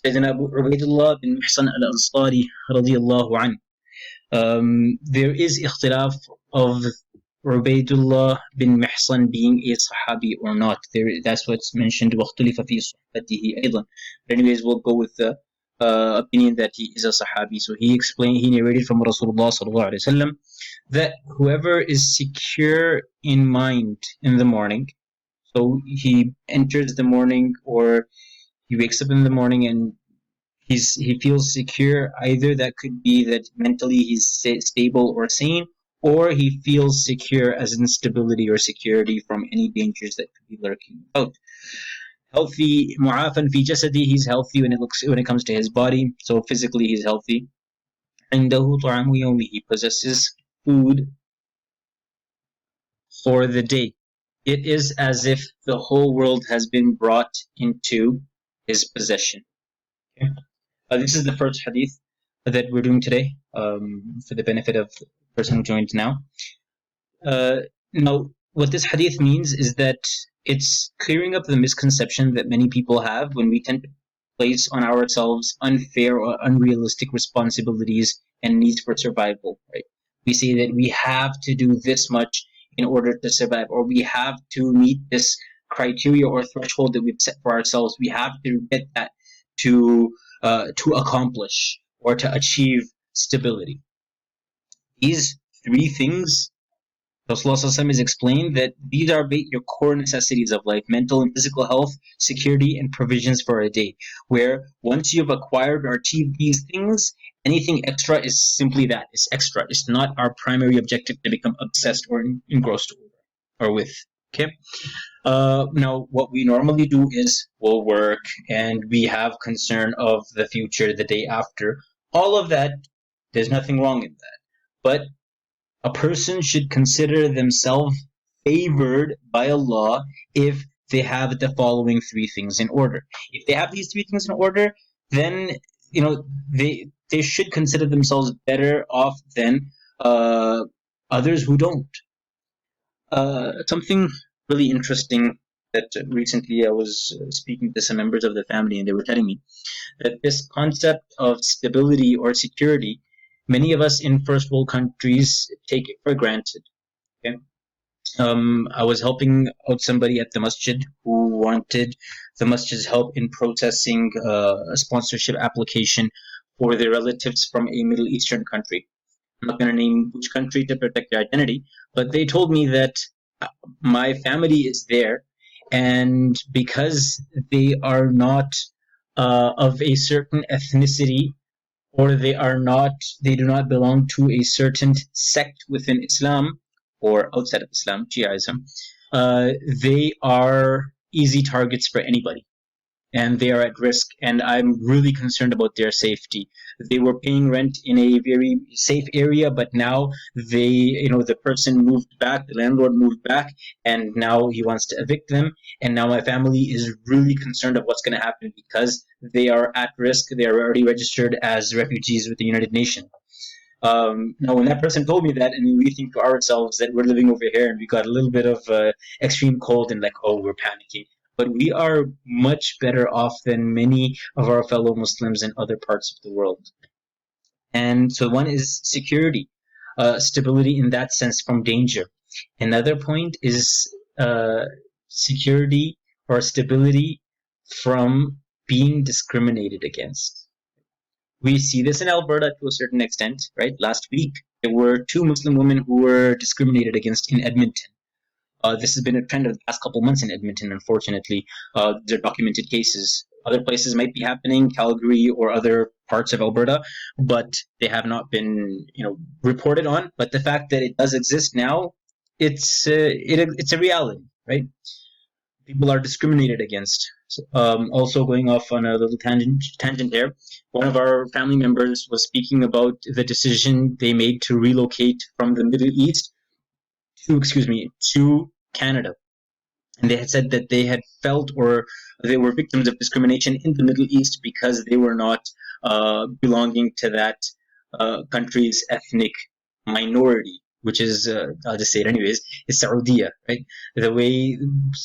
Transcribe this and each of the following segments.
Sayyidina Abu Ubaidullah bin Muhsan al-Ansari radiyallahu anhu. There is ikhtilaf of Ubaidullah bin Mihsan being a Sahabi or not. That's what's mentioned. وَاخْتُلِفَ فِي صُحْبَتِهِ أيضا. But anyways, we'll go with the opinion that he is a Sahabi. So he narrated from Rasulullah sallallahu alaihi wasallam that whoever is secure in mind in the morning, so he enters the morning or he wakes up in the morning and he feels secure. Either that could be that mentally he's stable or sane, or he feels secure as in stability or security from any dangers that could be lurking out. Healthy, mu'afan fi jasadi, he's healthy when it comes to his body, so physically he's healthy. عنده طعام يومه, he possesses food for the day. It is as if the whole world has been brought into his possession. Okay. This is the first hadith that we're doing today, for the benefit of the person who joined now. Now, what this hadith means is that it's clearing up the misconception that many people have when we tend to place on ourselves unfair or unrealistic responsibilities and needs for survival. Right? We say that we have to do this much in order to survive, or we have to meet this criteria or threshold that we've set for ourselves. We have to get that to accomplish or to achieve stability. These three things, Rasulullah has explained that these are your core necessities of life: mental and physical health, security, and provisions for a day. Where once you've acquired or achieved these things, anything extra is simply that. It's extra. It's not our primary objective to become obsessed or engrossed or with. Okay? Now, what we normally do is we'll work and we have concern of the future, the day after. All of that, there's nothing wrong in that. But a person should consider themselves favored by Allah if they have the following three things in order. If they have these three things in order, then they should consider themselves better off than others who don't. Something really interesting that recently I was speaking to some members of the family, and they were telling me that this concept of stability or security, many of us in first world countries take it for granted. Okay? I was helping out somebody at the masjid who wanted the masjid's help in processing a sponsorship application for their relatives from a Middle Eastern country. I'm not going to name which country to protect their identity, but they told me that my family is there, and because they are not of a certain ethnicity, or they do not belong to a certain sect within Islam or outside of Islam, Shiaism, they are easy targets for anybody, and they are at risk, and I'm really concerned about their safety. They were paying rent in a very safe area, but now the person moved back, the landlord moved back, and now he wants to evict them, and now my family is really concerned of what's going to happen because they are at risk. They are already registered as refugees with the United Nations. Now, when that person told me that, and we think to ourselves that we're living over here and we got a little bit of extreme cold and like, oh, we're panicking. But we are much better off than many of our fellow Muslims in other parts of the world. And so one is security, stability in that sense from danger. Another point is security or stability from being discriminated against. We see this in Alberta to a certain extent, right? Last week, there were 2 Muslim women who were discriminated against in Edmonton. This has been a trend of the past couple months in Edmonton, unfortunately. There are documented cases. Other places might be happening, Calgary or other parts of Alberta, but they have not been, reported on. But the fact that it does exist now, it's a reality, right? People are discriminated against. Also, going off on a little tangent there, one of our family members was speaking about the decision they made to relocate from the Middle East to Canada. And they had said that they had felt or they were victims of discrimination in the Middle East because they were not belonging to that country's ethnic minority, which is, I'll just say it anyways, is Saudiya, right? The way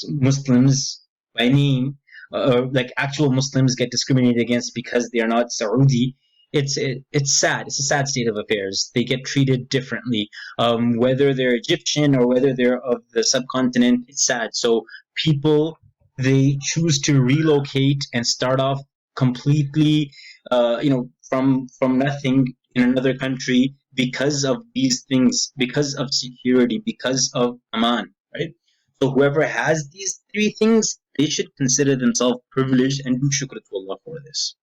Muslims by name like actual Muslims get discriminated against because they are not Saudi. It's sad. It's a sad state of affairs. They get treated differently, whether they're Egyptian or whether they're of the subcontinent. It's sad. So people, they choose to relocate and start off completely, from nothing in another country because of these things, because of security, because of aman, right? So whoever has these three things, they should consider themselves privileged and do shukr to Allah for this.